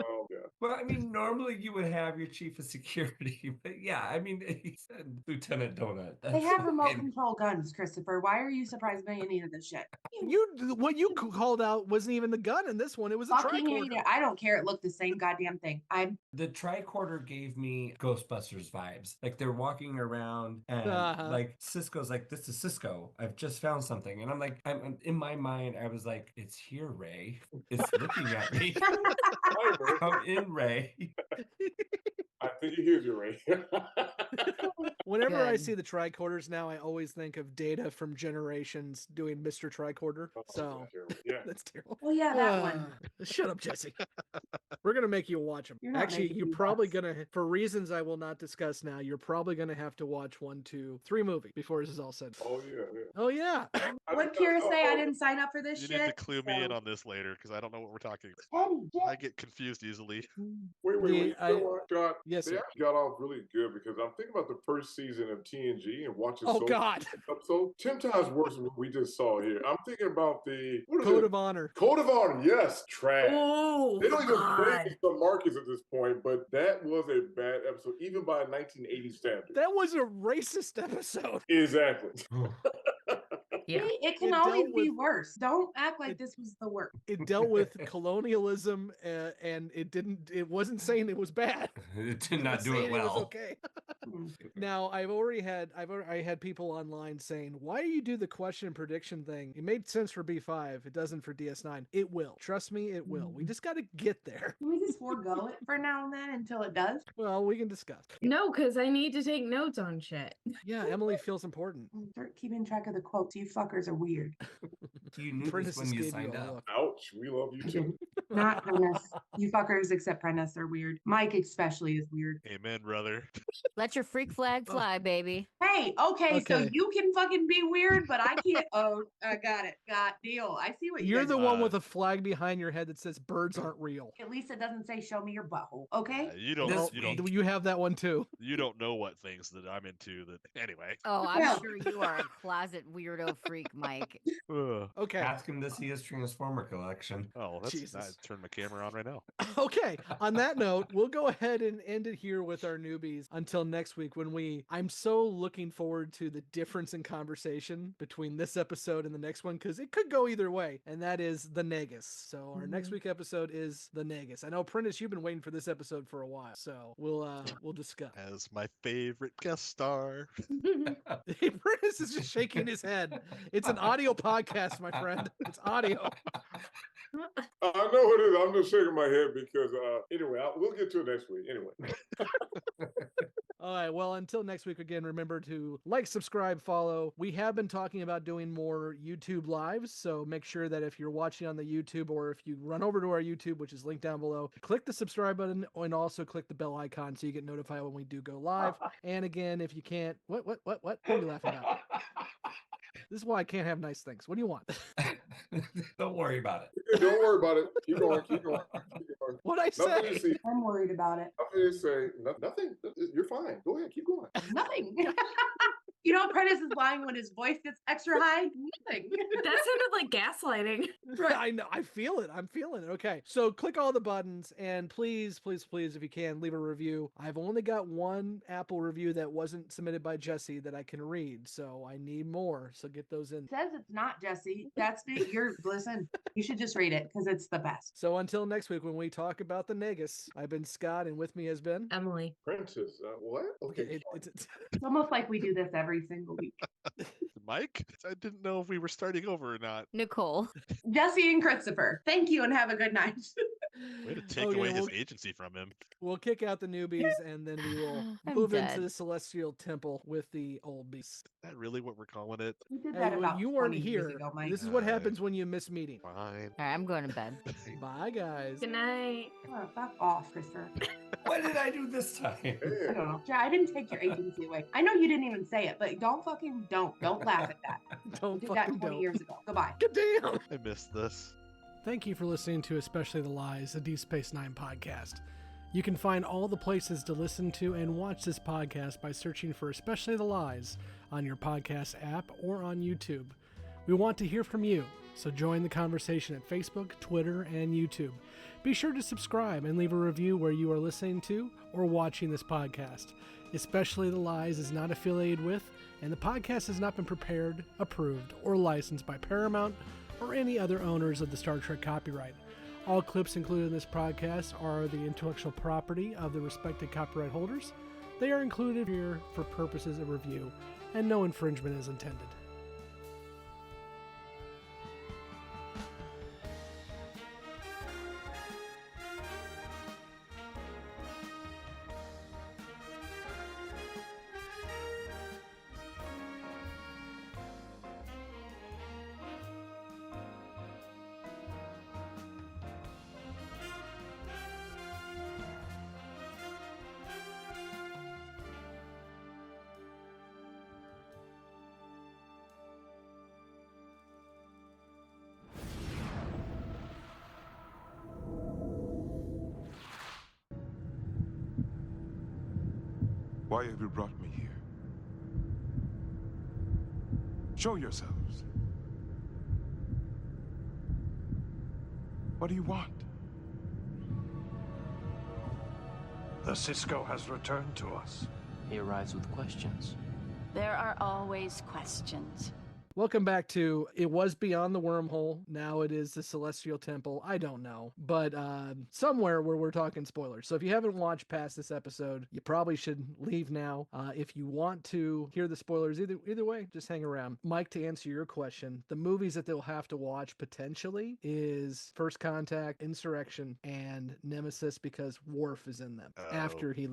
Oh yeah. Well, I mean, normally you would have your chief of security, but yeah, I mean, he said Lieutenant Donut. They That's have remote fine. control guns, Christopher. Why are you surprised by any of this shit? What you called out wasn't even the gun in this one. It was a Fucking hate tricorder. it. I don't care. It looked the same goddamn thing. The tricorder gave me Ghostbusters vibes. Like they're walking around and like Cisco's like, this is Cisco. I've just found something. And I'm like, I'm in my mind, I was like, it's here, Ray. It's looking at me. Come in, Ray. I think he hears you, Ray. Whenever I Good. see the tricorders now, I always think of Data from Generations doing Mr. Tricorder. So Yeah. that's terrible. Oh yeah, that one. Shut up, Jessi. We're gonna make you watch them. You're not Actually, making you're me probably watch. gonna, for reasons I will not discuss now, you're probably gonna have to watch 1, 2, 3 movies before this is all said. Oh yeah, yeah. Oh yeah. What Kira say? I didn't sign up for this You shit. need to clue me in so- on this later because I don't know what we're talking about. Eddie, I get confused easily. Wait. You know what, Scott? Yes, They sir. actually got off really good because I'm thinking about the first season of TNG and watching. Oh God. Episode 10 times worse than what we just saw here. I'm thinking about the what is Code it? of Honor. Code of Honor. Yes, trash. Oh, They don't even God. blame some Marcus at this point, but that was a bad episode, even by 1980 standards. That was a racist episode. Exactly. Yeah. It can It always dealt be with- worse. Don't act like this was the worst. It dealt with colonialism, and it wasn't saying it was bad. It did It not was do it saying well. was okay. Now, I had people online saying, why do you do the question and prediction thing? It made sense for B5. It doesn't for DS9. It will. Trust me, it will. We just got to get there. Can we just forego it for now and then until it does? Well, we can discuss. No, because I need to take notes on shit. Yeah, Emily feels important. Start keeping track of the quotes. You fuckers are weird. You knew Prentice this when you gave signed a up. look. Ouch. We love you too. Not Prentice. You fuckers except Prentice are weird. Mike especially is weird. Amen, brother. Let your freak flag fly, baby. Hey, okay, so Okay. you can fucking be weird, but I can't. Oh, I got it. Got deal. I see what you You're guys the are. one with a flag behind your head that says birds aren't real. At least it doesn't say "show me your butthole." Okay. You don't. Well, You don't. you have that one too. You don't know what things that I'm into. That anyway. Oh, I'm Yeah. sure you are a closet weirdo freak, Mike. Ugh. Okay. Ask him to see his Transformer collection. Oh, that's Jesus. I turn my camera on right now. Okay. On that note, we'll go ahead and end it here with our newbies until next week when I'm so looking forward to the difference in conversation between this episode and the next one because it could go either way, and that is the Negus. So our next week episode is the Negus. I know, Prentice, you've been waiting for this episode for a while, so we'll discuss. As my favorite guest star. Prentice is just shaking his head. It's an audio podcast, my friend. It's audio. I know it is. I'm just shaking my head because, anyway, we'll get to it next week. Anyway. All right. Well, until next week, again, remember to like, subscribe, follow. We have been talking about doing more YouTube lives. So make sure that if you're watching on the YouTube or if you run over to our YouTube, which is linked down below, click the subscribe button and also click the bell icon so you get notified when we do go live. And again, if you can't, what are you laughing about? This is why I can't have nice things. What do you want? Don't worry about it. Don't worry about it. Keep going. Keep going. Keep going. What'd I Nothing say? to see. I'm worried about it. Nothing to say. Nothing. You're fine. Go ahead. Keep going. Nothing. You know, Prentice is lying when his voice gets extra high. Nothing. That sounded like gaslighting. I know. I feel it. I'm feeling it. Okay. So click all the buttons and please, please, please, if you can, leave a review. I've only got one Apple review that wasn't submitted by Jessi that I can read. So I need more. So get those in. It says it's not Jessi. That's me. Listen, you should just read it because it's the best. So until next week when we talk about the Negus, I've been Scott and with me has been Emily. Prentice. What? Okay. It's almost like we do this every single week. Mike? I didn't know if we were starting over or not. Nicole. Jessi and Christopher. Thank you and have a good night. Way to take Okay, away his well- agency from him. We'll kick out the newbies and then we will I'm move into dead. the celestial temple with the old beasts. Is that really what we're calling it? We did Hey, that well, about you weren't 20 years here. ago, Mike. This is what happens when you miss meeting. Fine. All right, I'm going to bed. Bye, guys. Good night. Oh, fuck off, Christopher. What did I do this time? I don't know. Yeah, I didn't take your agency away. I know you didn't even say it, but don't laugh at that. Don't We did that fucking 20 don't. years ago. Goodbye. Good damn. I missed this. Thank you for listening to Especially the Lies, a Deep Space Nine podcast. You can find all the places to listen to and watch this podcast by searching for Especially the Lies on your podcast app or on YouTube. We want to hear from you, so join the conversation at Facebook, Twitter, and YouTube. Be sure to subscribe and leave a review where you are listening to or watching this podcast. Especially the Lies is not affiliated with, and the podcast has not been prepared, approved, or licensed by Paramount or any other owners of the Star Trek copyright. All clips included in this podcast are the intellectual property of the respected copyright holders. They are included here for purposes of review, and no infringement is intended. Why have you brought me here? Show yourselves. What do you want? The Cisco has returned to us. He arrives with questions. There are always questions. Welcome back to It Was Beyond the Wormhole. Now it is the Celestial Temple. I don't know, but somewhere where we're talking spoilers. So if you haven't watched past this episode, you probably should leave now. If you want to hear the spoilers, either way, just hang around. Mike, to answer your question, the movies that they'll have to watch potentially is First Contact, Insurrection, and Nemesis, because Worf is in them after he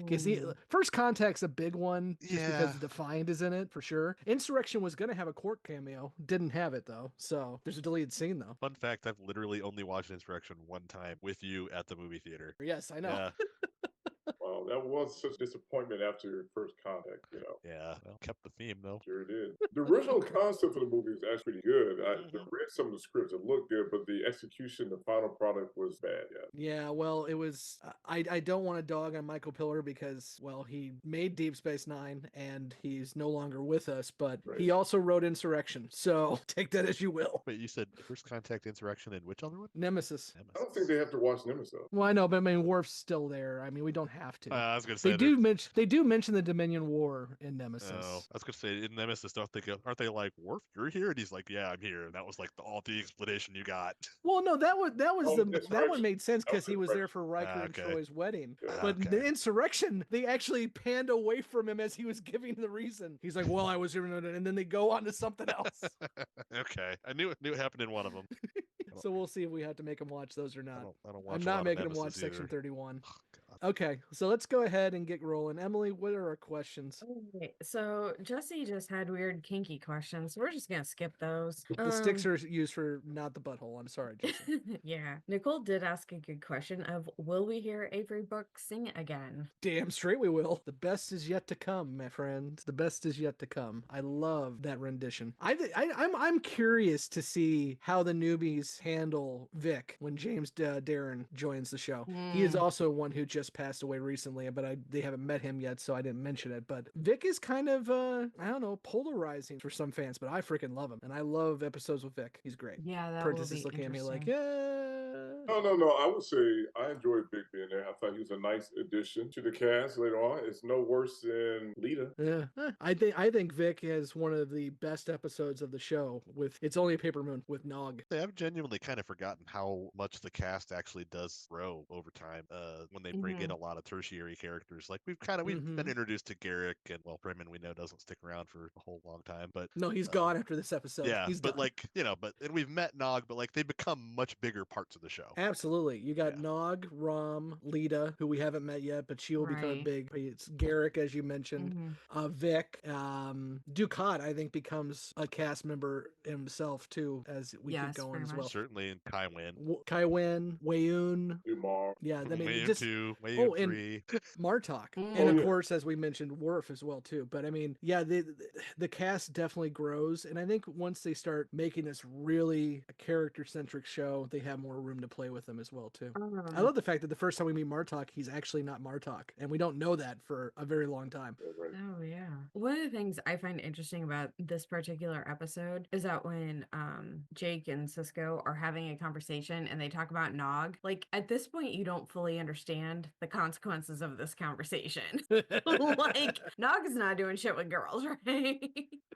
because First Contact's a big one just because Defiant is in it for sure. Insurrection was going to have a Quark cameo, didn't have it though, so there's a deleted scene though. Fun fact, I've literally only watched Insurrection one time with you at the movie theater. Yes, I know. Yeah. Wow, that was such a disappointment after your First Contact, you know. Yeah, well, kept the theme though. Sure did. The original concept for the movie is actually pretty good. I read some of the scripts, it looked good, but the execution, the final product was bad, Yeah, well, it was, I don't want to dog on Michael Piller because, well, he made Deep Space Nine and he's no longer with us, but he also wrote Insurrection, so take that as you will. Wait, you said First Contact, Insurrection, and which other one? Nemesis. I don't think they have to watch Nemesis. Well, I know, but I mean, Worf's still there. I mean, we don't have to. I was gonna say they do mention the Dominion War in Nemesis. Oh, I was gonna say in Nemesis, aren't they like, Worf, you're here? And he's like, yeah, I'm here. And that was like all the explanation you got. Well, no, that one made sense because he was there for Riker and Troy's wedding. But the Insurrection, they actually panned away from him as he was giving the reason. He's like, well, I was here, and then they go on to something else. Okay, I knew it happened in one of them. So we'll see if we have to make him watch those or not. I'm not making him watch Section 31. Okay, so let's go ahead and get rolling. Emily, what are our questions? Okay, so Jessi just had weird kinky questions, so we're just gonna skip those. The sticks are used for not the butthole. I'm sorry, Jessi. Yeah. Nicole did ask a good question of, will we hear Avery Brooks sing again? Damn straight we will. The best is yet to come, my friend. The best is yet to come. I love that rendition. I'm curious to see how the newbies handle Vic when James Darren joins the show. He is also one who just passed away recently, but they haven't met him yet, so I didn't mention it. But Vic is kind of I don't know, polarizing for some fans, but I freaking love him, and I love episodes with Vic. He's great. Yeah, that Prentice will be is looking at me like, No. I would say I enjoyed Vic being there. I thought he was a nice addition to the cast later on. It's no worse than Lita. Yeah, I think Vic has one of the best episodes of the show with It's Only a Paper Moon with Nog. I've genuinely kind of forgotten how much the cast actually does grow over time when they bring in a lot of tertiary characters. Like we've been introduced to Garrick, and well, Freeman we know doesn't stick around for a whole long time, but no, he's gone after this episode. Yeah, he's but done. like and we've met Nog, but like they become much bigger parts of the show. Absolutely, you got Nog, Rom, Lita, who we haven't met yet, but she will become big. It's Garrick, as you mentioned, Vic, Ducat. I think becomes a cast member himself too as we keep going as well. Certainly, in Kai Wynn, Wayoon, yeah, I mean, Wayoon just 2, Wayoon 3, Martok, and of course, as we mentioned, Worf as well too. But I mean, yeah, the cast definitely grows, and I think once they start making this really a character-centric show, they have more room to play with them as well too. I love the fact that the first time we meet Martok, he's actually not Martok, and we don't know that for a very long time. Oh yeah. One of the things I find interesting about this particular episode is that when Jake and Cisco are having a conversation and they talk about Nog, like at this point you don't fully understand the consequences of this conversation. Like Nog is not doing shit with girls, right?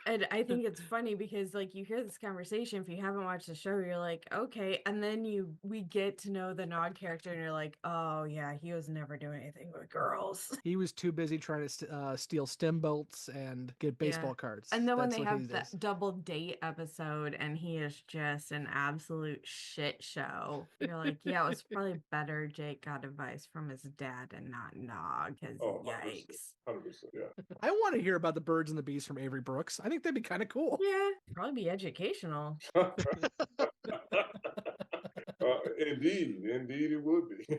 And I think it's funny because like you hear this conversation, if you haven't watched the show, you're like, okay, and then we get to know the Nog character and you're like, oh yeah, he was never doing anything with girls. He was too busy trying to steal stem belts and get baseball cards. And then when they have that double date episode and he is just an absolute shit show, you're like, yeah, it was probably better Jake got advice from his dad and not Nog, because yikes. 100%, yeah. I want to hear about the birds and the bees from Avery Brooks. I think that'd be kind of cool. Yeah, probably be educational. Indeed it would be.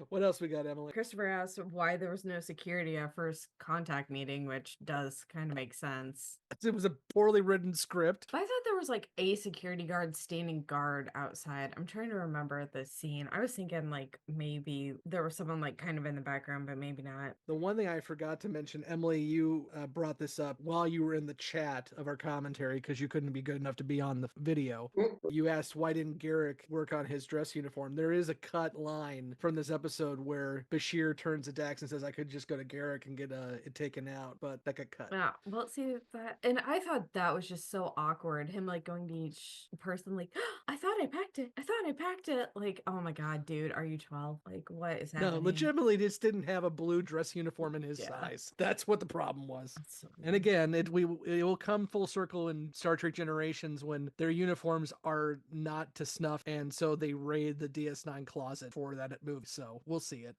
What else we got, Emily? Christopher asked why there was no security at first contact meeting, which does kind of make sense. It was a poorly written script. But I thought there was like a security guard standing guard outside. I'm trying to remember the scene. I was thinking like maybe there was someone like kind of in the background, but maybe not. The one thing I forgot to mention, Emily, you brought this up while you were in the chat of our commentary because you couldn't be good enough to be on the video. You asked why didn't Garrick work on his dress uniform. There is a cut line from this episode episode where Bashir turns to Dax and says, I could just go to Garrick and get it taken out, but that got cut. Yeah, well, see that, and I thought that was just so awkward. Him like going to each person, like, I thought I packed it. I thought I packed it. Like, oh my god, dude, are you 12? Like, what is happening? No, legitimately, just didn't have a blue dress uniform in his size. That's what the problem was. And again, it will come full circle in Star Trek Generations when their uniforms are not to snuff, and so they raid the DS9 closet for that movie. So we'll see it.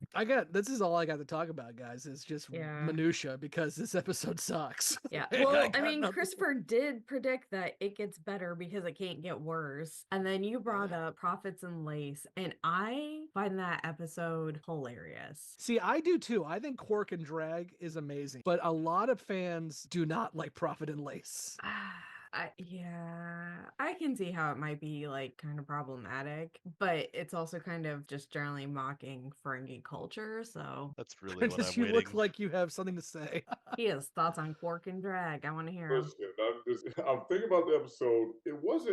This is all I got to talk about, guys. It's just minutia because this episode sucks. Yeah. Well, I mean, Christopher did predict that it gets better because it can't get worse. And then you brought up Prophets and Lace, and I find that episode hilarious. See, I do too. I think Quark and Drag is amazing, but a lot of fans do not like Prophet and Lace. I can see how it might be like kind of problematic, but it's also kind of just generally mocking Ferengi culture. So that's really Prentice, what I'm you waiting. look like you have something to say. He has thoughts on Quark and Drag. I want to hear him. Listen, I'm thinking about the episode. It was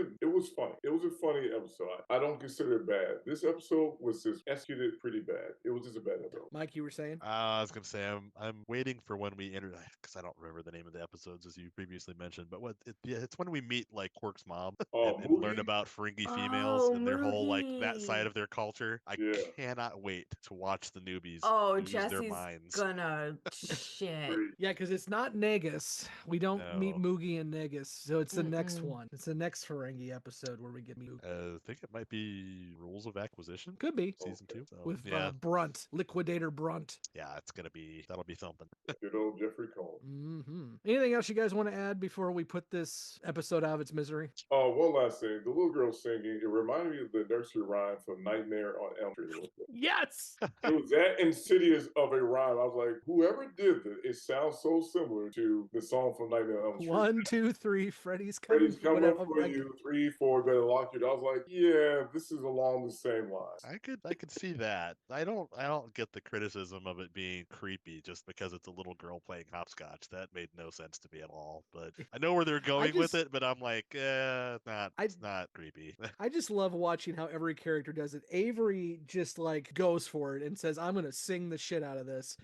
funny. It was a funny episode. I don't consider it bad. This episode was just executed pretty bad. It was just a bad episode. Mike, you were saying? I was gonna say I'm waiting for when we enter, because I don't remember the name of the episodes as you previously mentioned, but it's when we meet like Quark's mom and learn about Ferengi females and their whole like that side of their culture. I cannot wait to watch the newbies lose their minds. Gonna shit. Yeah, because it's not Negus. We don't meet Moogie and Negus, so it's the next one. It's the next Ferengi episode where we get Moogie. I think it might be Rules of Acquisition. Could be season 2 with Brunt, Liquidator Brunt. Yeah, that'll be thumping. Good old Jeffrey Combs. Anything else you guys want to add before we put this episode out of its misery? Oh, one last thing. The little girl singing, it reminded me of the nursery rhyme from Nightmare on Elm Street. Yes! It was that insidious of a rhyme. I was like, whoever did this, it sounds so similar to the song from Nightmare on Elm Street. 1, 2, 3, Freddy's coming up for you. 3, 4, better lock you. I was like, yeah, this is along the same lines. I could see that. I don't get the criticism of it being creepy just because it's a little girl playing hopscotch. That made no sense to me at all. But I know where they're going with it, but I'm like, it's not creepy. I just love watching how every character does it. Avery just like goes for it and says, I'm going to sing the shit out of this.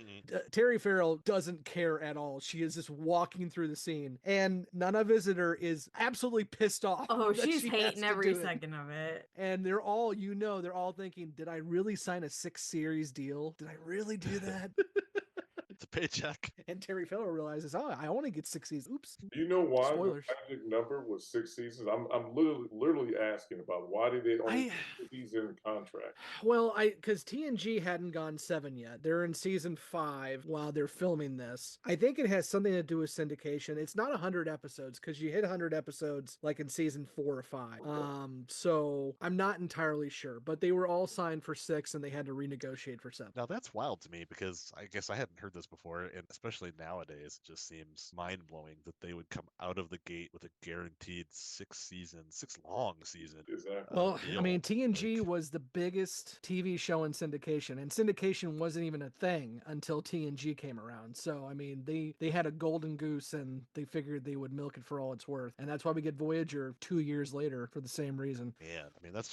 Terry Farrell doesn't care at all. She is just walking through the scene, and Nana Visitor is absolutely pissed off. Oh, she's hating every second of it. And they're all thinking, did I really sign a 6-series deal? Did I really do that? It's a paycheck. And Terry Farrell realizes, I only get 6 seasons. Oops. Do you know why Spoilers. the magic number was 6 seasons? I'm literally asking about why did they only put these in contract? Well, because TNG hadn't gone 7 yet. They're in season 5 while they're filming this. I think it has something to do with syndication. It's not 100 episodes because you hit 100 episodes like in season 4 or 5. So I'm not entirely sure, but they were all signed for 6 and they had to renegotiate for 7. Now that's wild to me because I guess I hadn't heard this before, and especially nowadays, it just seems mind-blowing that they would come out of the gate with a guaranteed 6 long season. Well, I mean, TNG was the biggest TV show in syndication, and syndication wasn't even a thing until TNG came around. So, I mean, they had a golden goose, and they figured they would milk it for all it's worth, and that's why we get Voyager 2 years later for the same reason. Man, I mean, that's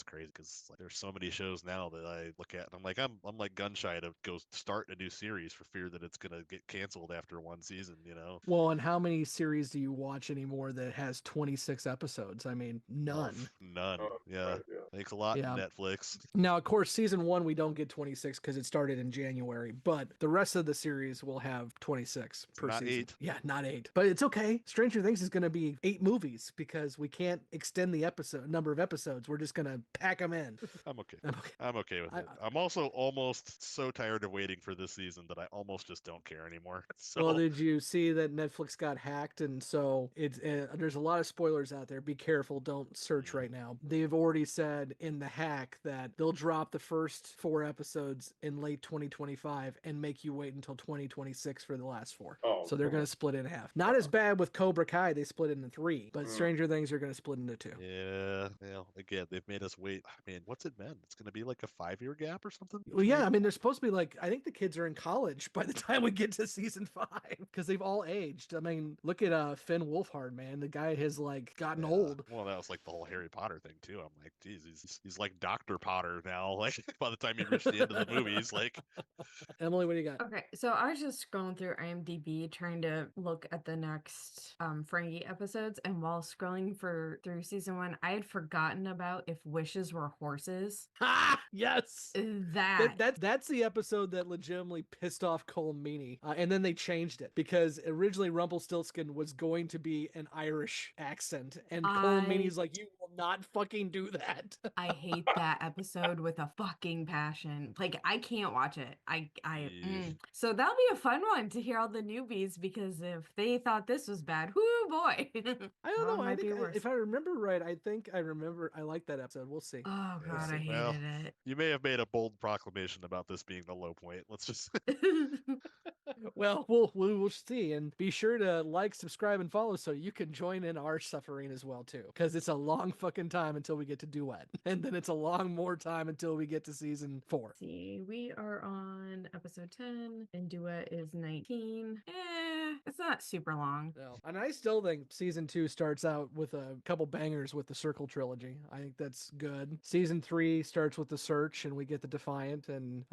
crazy because like, there's so many shows now that I look at, and I'm like gun shy to go start a new series for fear that it's gonna get canceled after 1 season, you know? Well, and how many series do you watch anymore that has 26 episodes? I mean, none. None. Yeah. Thanks a lot, Netflix. Now, of course, season 1 we don't get 26 because it started in January, but the rest of the series will have 26 per season. 8. Yeah, not 8. But it's okay. Stranger Things is going to be 8 movies because we can't extend the number of episodes. We're just going to pack them in. I'm okay with it. I'm also almost so tired of waiting for this season that I almost just don't care anymore. So... Well, did you see that Netflix got hacked? And so there's a lot of spoilers out there. Be careful. Don't search right now. They've already said in the hack that they'll drop the first 4 episodes in late 2025 and make you wait until 2026 for the last 4. So they're going to split it in half. Not as bad with Cobra Kai. They split it into 3, but Stranger Things are going to split into 2. Yeah. Again, they've made us wait. I mean, what's it meant? It's going to be like a 5-year gap or something? Well, yeah. I mean, they're supposed to be like, I think the kids are in college by the time we get to season 5 because they've all aged. I mean, look at Finn Wolfhard, man. The guy has like gotten old. Well, that was like the whole Harry Potter thing too. I'm like, geez, He's like Dr. Potter now. Like by the time you reach the end of the movie, he's like, Emily, what do you got? Okay, so I was just scrolling through IMDb trying to look at the next Frankie episodes, and while scrolling through season 1, I had forgotten about If Wishes Were Horses. Ha! Yes. That That's the episode that legitimately pissed off Cole Meany, and then they changed it because originally Rumpelstiltskin was going to be an Irish accent, and Cole Meany's like, "You will not fucking do that." I hate that episode with a fucking passion. Like I can't watch it. So that'll be a fun one to hear all the newbies, because if they thought this was bad, whoo boy. I don't know. I think if I remember right, I like that episode. We'll see. Oh god, I hated well, it. you may have made a bold proclamation about this being the low point. Let's just. Well, we'll see, and be sure to like, subscribe, and follow so you can join in our suffering as well too, because it's a long fucking time until we get to Duet, and then it's a long more time until we get to season 4. See, we are on episode 10, and Duet is 19. It's not super long. No, and I still think season 2 starts out with a couple bangers with the Circle trilogy. I think that's good. Season 3 starts with the Search, and we get the Defiant, and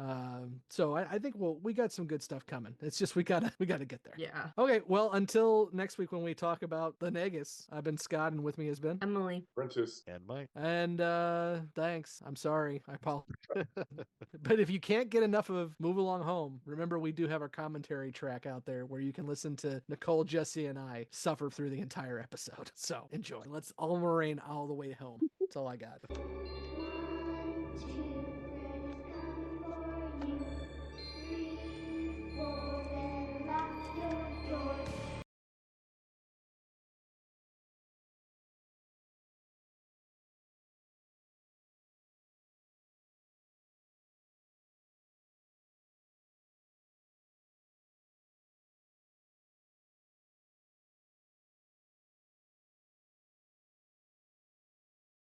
so I think we got some good stuff coming. It's just we gotta get there. Yeah. Okay, well, until next week when we talk about the Negus, I've been Scott, and with me has been Emily, Prentice, and Mike. And thanks. I'm sorry. I apologize. But if you can't get enough of Move Along Home, remember we do have our commentary track out there where you can listen to Nicole, Jessi, and I suffer through the entire episode. So enjoy. Let's Allamaraine all the way home. That's all I got.